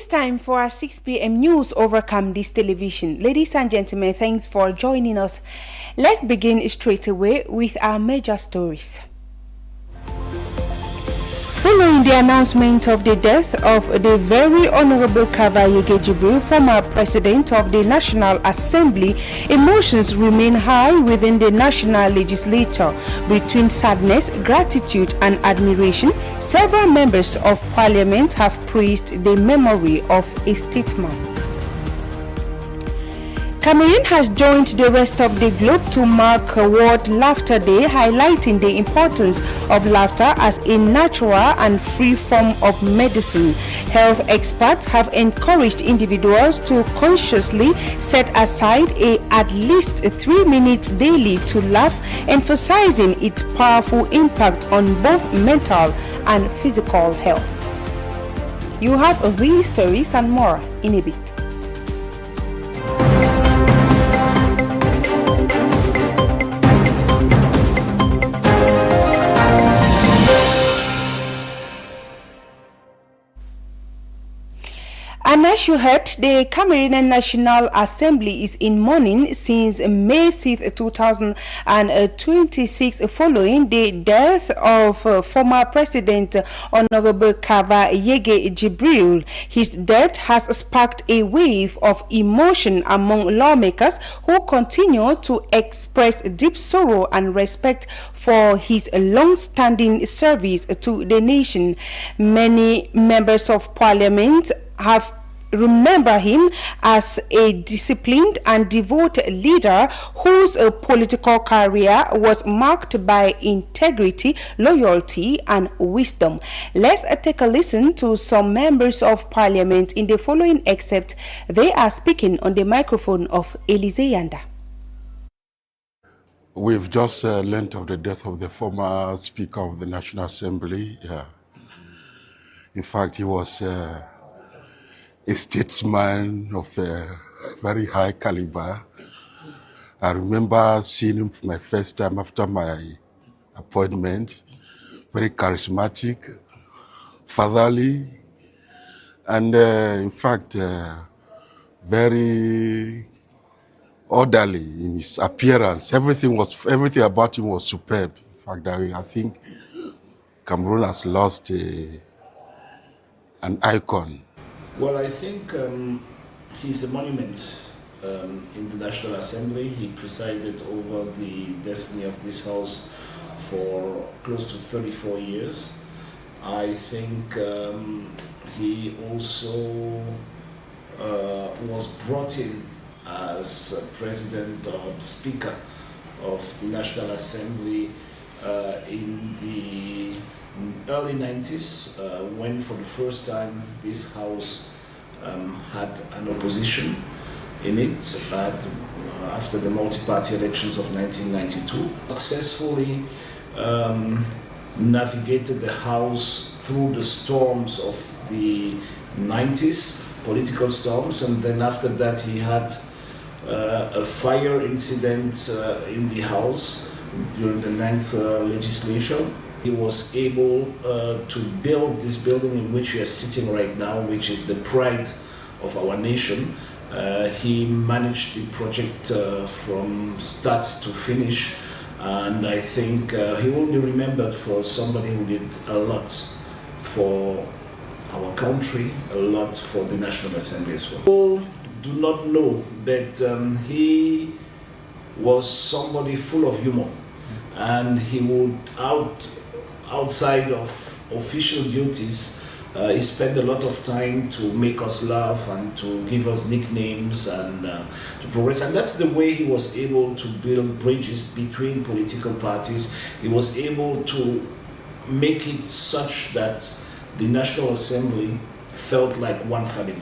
is time for our 6 p.m. news over Camdis Television. Ladies and gentlemen, thanks for joining us. Let's begin straight away with our major stories. Following the announcement of the death of the very Honorable Kava Yege Jibril, former President of the National Assembly, emotions remain high within the National Legislature. Between sadness, gratitude and admiration, several members of Parliament have praised the memory of a statesman. Cameroon has joined the rest of the globe to mark World Laughter Day, highlighting the importance of laughter as a natural and free form of medicine. Health experts have encouraged individuals to consciously set aside at least 3 minutes daily to laugh, emphasizing its powerful impact on both mental and physical health. You have these stories and more in a bit. And as you heard, the Cameroonian National Assembly is in mourning since May 6, 2026, following the death of former President Honorable Kava Yege Jibril. His death has sparked a wave of emotion among lawmakers who continue to express deep sorrow and respect for his long-standing service to the nation. Many members of Parliament have remember him as a disciplined and devoted leader whose political career was marked by integrity, loyalty, and wisdom. Let's take a listen to some members of Parliament in the following excerpt. They are speaking on the microphone of Elise Yanda. We've just learnt of the death of the former Speaker of the National Assembly. In fact, he was a statesman of very high caliber. I remember seeing him for my first time after my appointment. Very charismatic, fatherly, and in fact, very orderly in his appearance. Everything about him was superb. In fact, I think Cameroon has lost an icon. Well, I think he's a monument in the National Assembly. He presided over the destiny of this house for close to 34 years. I think he also was brought in as president or speaker of the National Assembly in the early 90s, when for the first time this house had an opposition in it, after the multi-party elections of 1992. Successfully navigated the house through the storms of the 90s, political storms, and then after that he had a fire incident in the house during the 9th legislature. He was able to build this building in which we are sitting right now, which is the pride of our nation. He managed the project from start to finish, and I think he will be remembered for somebody who did a lot for our country, a lot for the National Assembly as well. People do not know that he was somebody full of humor, and he would outside of official duties, he spent a lot of time to make us laugh and to give us nicknames and to progress. And that's the way he was able to build bridges between political parties. He was able to make it such that the National Assembly felt like one family.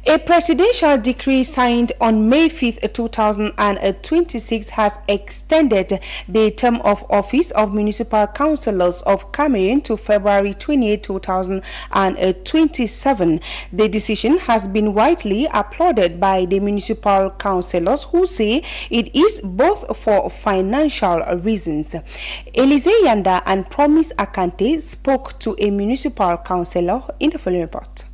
A presidential decree signed on May 5, 2026 has extended the term of office of municipal councillors of Cameroon to February 28, 2027. The decision has been widely applauded by the municipal councillors who say it is both for financial reasons. Elise Yanda and Promise Akante spoke to a municipal councillor in the following report.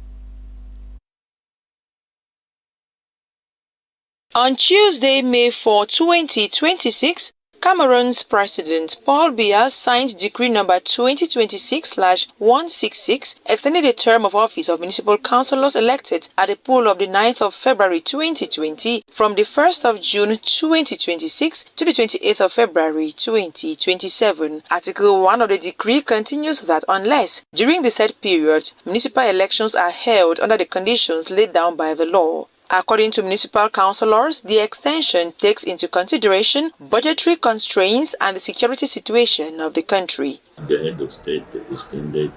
On Tuesday, May 4, 2026, Cameroon's President Paul Biya signed Decree number 2026/166, extending the term of office of municipal councillors elected at the poll of the 9th of February 2020 from the 1st of June 2026 to the 28th of February 2027. Article 1 of the decree continues that unless, during the said period, municipal elections are held under the conditions laid down by the law. According to municipal councillors, the extension takes into consideration budgetary constraints and the security situation of the country. The head of state extended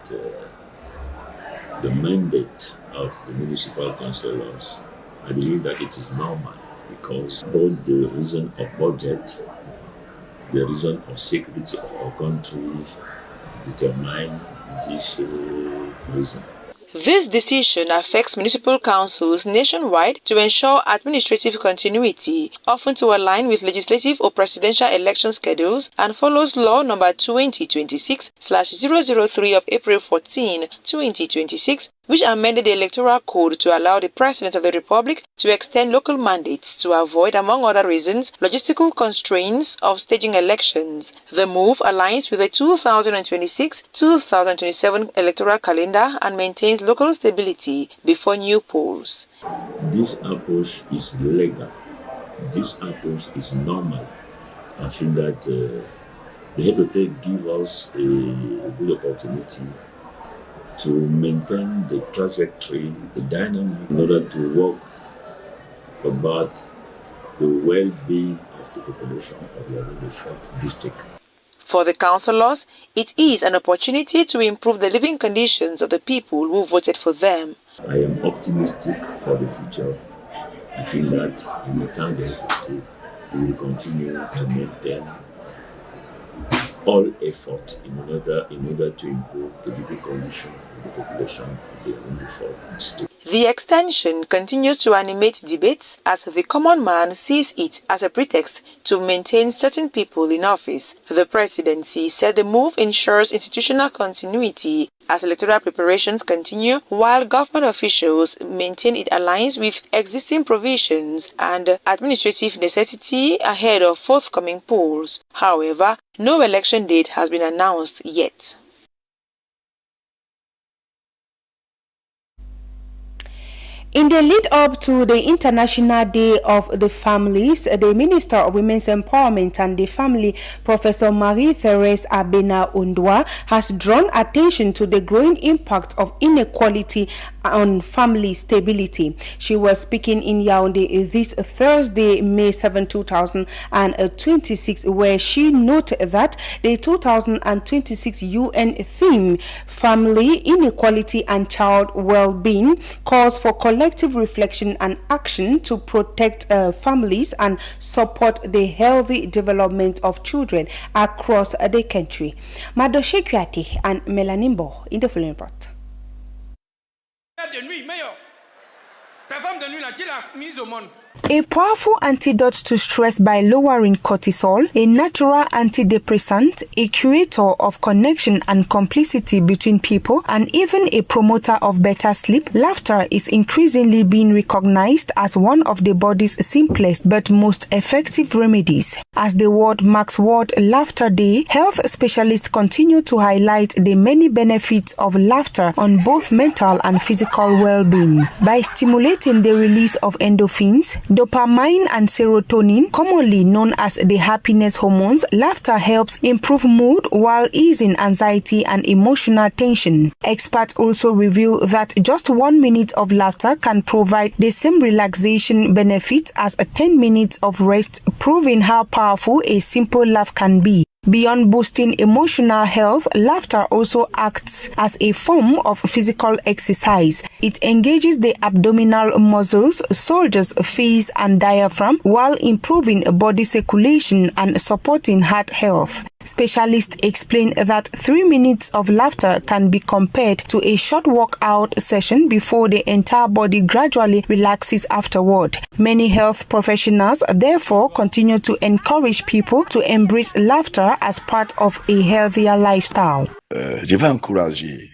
the mandate of the municipal councillors. I believe that it is normal because both the reason of budget, the reason of security of our country determine this reason. This decision affects municipal councils nationwide to ensure administrative continuity, often to align with legislative or presidential election schedules, and follows Law number 2026/003 of April 14, 2026, which amended the Electoral Code to allow the President of the Republic to extend local mandates to avoid, among other reasons, logistical constraints of staging elections. The move aligns with the 2026-2027 electoral calendar and maintains local stability before new polls. This approach is legal. This approach is normal. I think that the head of state gives us a good opportunity to maintain the trajectory, the dynamic, in order to work about the well-being of the population of the Yaoundé district. For the councillors, it is an opportunity to improve the living conditions of the people who voted for them. I am optimistic for the future. I feel that in the time the head of state, we will continue to maintain all effort in order to improve the living condition of the population of the Yaoundé district. The extension continues to animate debates as the common man sees it as a pretext to maintain certain people in office. The presidency said the move ensures institutional continuity as electoral preparations continue, while government officials maintain it aligns with existing provisions and administrative necessity ahead of forthcoming polls. However, no election date has been announced yet. In the lead up to the International Day of the Families, the Minister of Women's Empowerment and the Family, Professor Marie-Thérèse Abena-Ondwa, has drawn attention to the growing impact of inequality on family stability. She was speaking in Yaoundé this Thursday, May 7, 2026, where she noted that the 2026 UN theme, Family, Inequality and Child Well-being, calls for collective reflection and action to protect families and support the healthy development of children across the country. Madoshe Kwati and Melanimbo in the following report. A powerful antidote to stress by lowering cortisol, a natural antidepressant, a curator of connection and complicity between people, and even a promoter of better sleep, laughter is increasingly being recognized as one of the body's simplest but most effective remedies. As the world marks World Laughter Day, health specialists continue to highlight the many benefits of laughter on both mental and physical well-being. By stimulating the release of endorphins, dopamine and serotonin, commonly known as the happiness hormones, laughter helps improve mood while easing anxiety and emotional tension. Experts also reveal that just 1 minute of laughter can provide the same relaxation benefit as 10 minutes of rest, proving how powerful a simple laugh can be. Beyond boosting emotional health, laughter also acts as a form of physical exercise. It engages the abdominal muscles, shoulders, face, and diaphragm while improving body circulation and supporting heart health. Specialists explain that 3 minutes of laughter can be compared to a short workout session before the entire body gradually relaxes afterward. Many health professionals therefore continue to encourage people to embrace laughter as part of a healthier lifestyle. Je vais encourager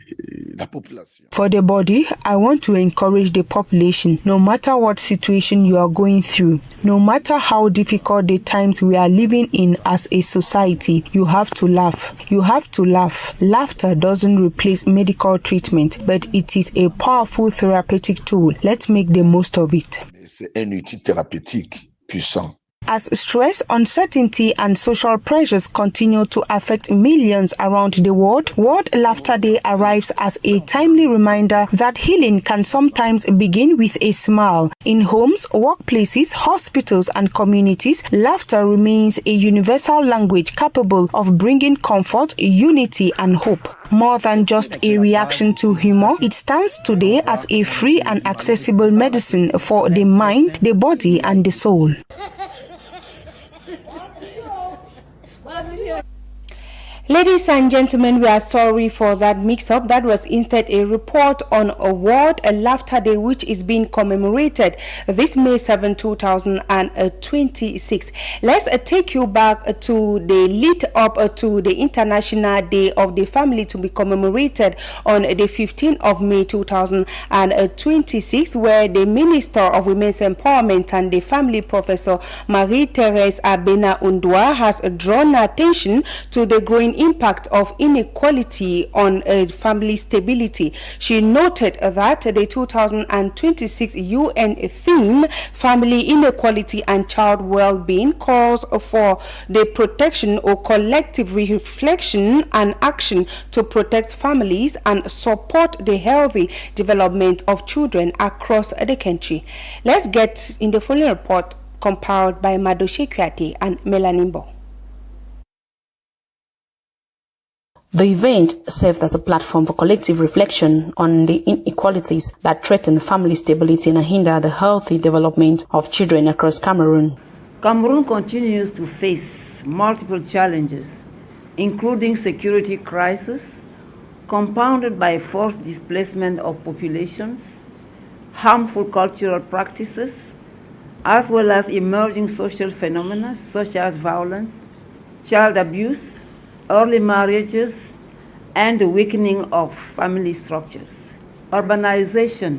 la population. For the body, I want to encourage the population, no matter what situation you are going through, no matter how difficult the times we are living in as a society, you have to laugh. You have to laugh. Laughter doesn't replace medical treatment, but it is a powerful therapeutic tool. Let's make the most of it. C'est un outil thérapeutique puissant. As stress, uncertainty, and social pressures continue to affect millions around the world, World Laughter Day arrives as a timely reminder that healing can sometimes begin with a smile. In homes, workplaces, hospitals, and communities, laughter remains a universal language capable of bringing comfort, unity, and hope. More than just a reaction to humor, it stands today as a free and accessible medicine for the mind, the body, and the soul. Ladies and gentlemen, we are sorry for that mix-up. That was instead a report on a World Laughter Day, which is being commemorated this May 7, 2026. Let's take you back to the lead up to the International Day of the Family to be commemorated on the 15th of May 2026, where the Minister of Women's Empowerment and the Family, Professor Marie-Thérèse Abena Undwa, has drawn attention to the growing impact of inequality on family stability. She noted that the 2026 UN theme, Family Inequality and Child Well-being, calls for the protection or collective reflection and action to protect families and support the healthy development of children across the country. Let's get in the following report compiled by Madoshe Kwiate and Melanimbo. The event served as a platform for collective reflection on the inequalities that threaten family stability and hinder the healthy development of children across Cameroon. Cameroon continues to face multiple challenges, including security crisis, compounded by forced displacement of populations, harmful cultural practices, as well as emerging social phenomena such as violence, child abuse, early marriages, and the weakening of family structures. Urbanization,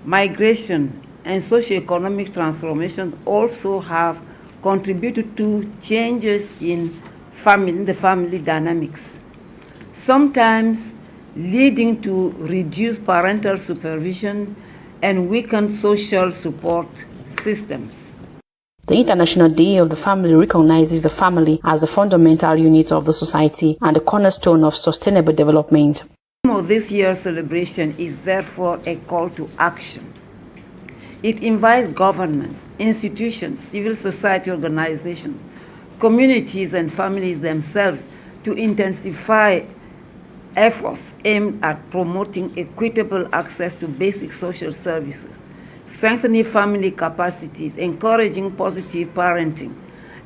migration, and socioeconomic transformation also have contributed to changes in the family dynamics, sometimes leading to reduced parental supervision and weakened social support systems. The International Day of the Family recognizes the family as the fundamental unit of the society and the cornerstone of sustainable development. This year's celebration is therefore a call to action. It invites governments, institutions, civil society organizations, communities, and families themselves to intensify efforts aimed at promoting equitable access to basic social services, strengthening family capacities, encouraging positive parenting,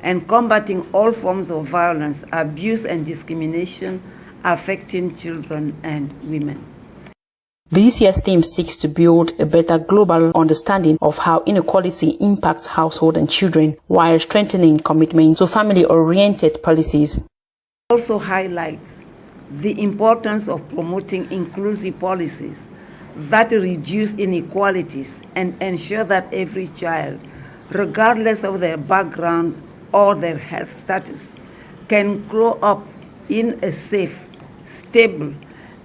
and combating all forms of violence, abuse, and discrimination affecting children and women. This year's theme seeks to build a better global understanding of how inequality impacts households and children while strengthening commitment to family-oriented policies. It also highlights the importance of promoting inclusive policies that reduce inequalities and ensure that every child, regardless of their background or their health status, can grow up in a safe, stable,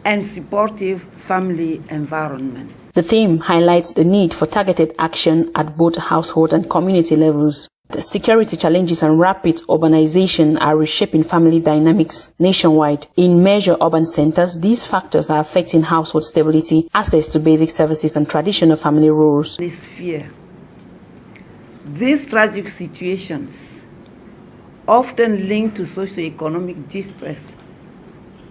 and supportive family environment. The theme highlights the need for targeted action at both household and community levels. The security challenges and rapid urbanization are reshaping family dynamics nationwide. In major urban centers, these factors are affecting household stability, access to basic services, and traditional family roles. This fear, these tragic situations often linked to socioeconomic distress,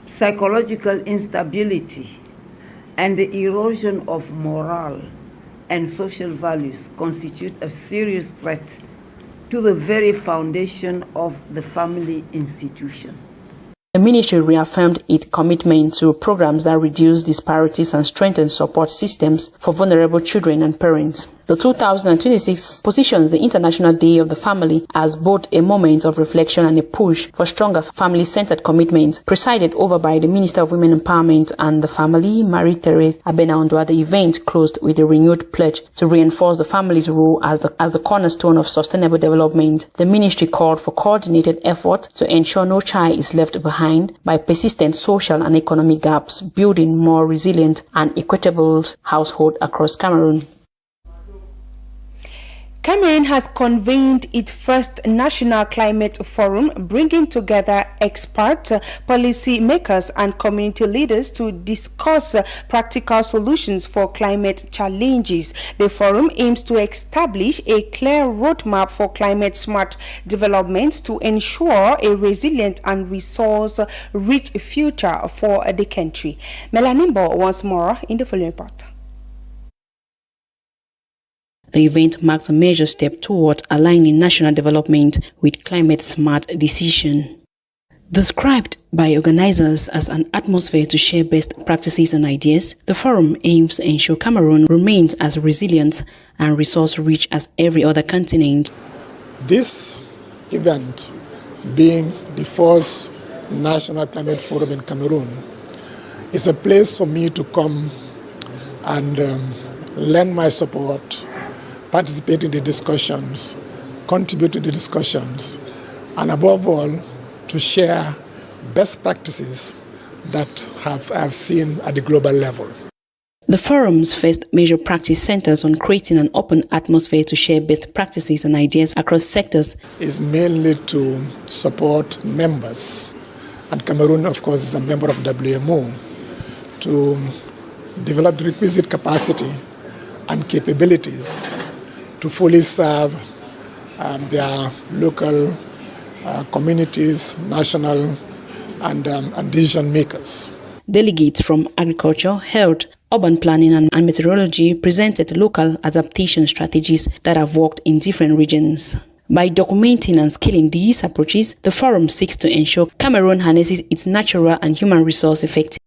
psychological instability, and the erosion of morale and social values constitute a serious threat to the very foundation of the family institution. The ministry reaffirmed its commitment to programs that reduce disparities and strengthen support systems for vulnerable children and parents. The 2026 positions the International Day of the Family as both a moment of reflection and a push for stronger family-centered commitment, presided over by the Minister of Women Empowerment and the Family, Marie-Therese Abenaondua. The event closed with a renewed pledge to reinforce the family's role as the cornerstone of sustainable development. The ministry called for coordinated effort to ensure no child is left behind by persistent social and economic gaps, building more resilient and equitable households across Cameroon. Cameroon has convened its first National Climate Forum, bringing together experts, policy makers and community leaders to discuss practical solutions for climate challenges. The forum aims to establish a clear roadmap for climate-smart development to ensure a resilient and resource-rich future for the country. Melanimbo once more in the following report. The event marks a major step towards aligning national development with climate-smart decision. Described by organizers as an atmosphere to share best practices and ideas, the forum aims to ensure Cameroon remains as resilient and resource-rich as every other continent. This event, being the first National Climate Forum in Cameroon, is a place for me to come and lend my support, participate in the discussions, contribute to the discussions, and above all, to share best practices that I've seen at the global level. The forum's first major practice centers on creating an open atmosphere to share best practices and ideas across sectors. Is mainly to support members, and Cameroon, of course, is a member of WMO, to develop the requisite capacity and capabilities to fully serve their local communities, national and decision makers. Delegates from agriculture, health, urban planning and meteorology presented local adaptation strategies that have worked in different regions. By documenting and scaling these approaches, the forum seeks to ensure Cameroon harnesses its natural and human resource effectively.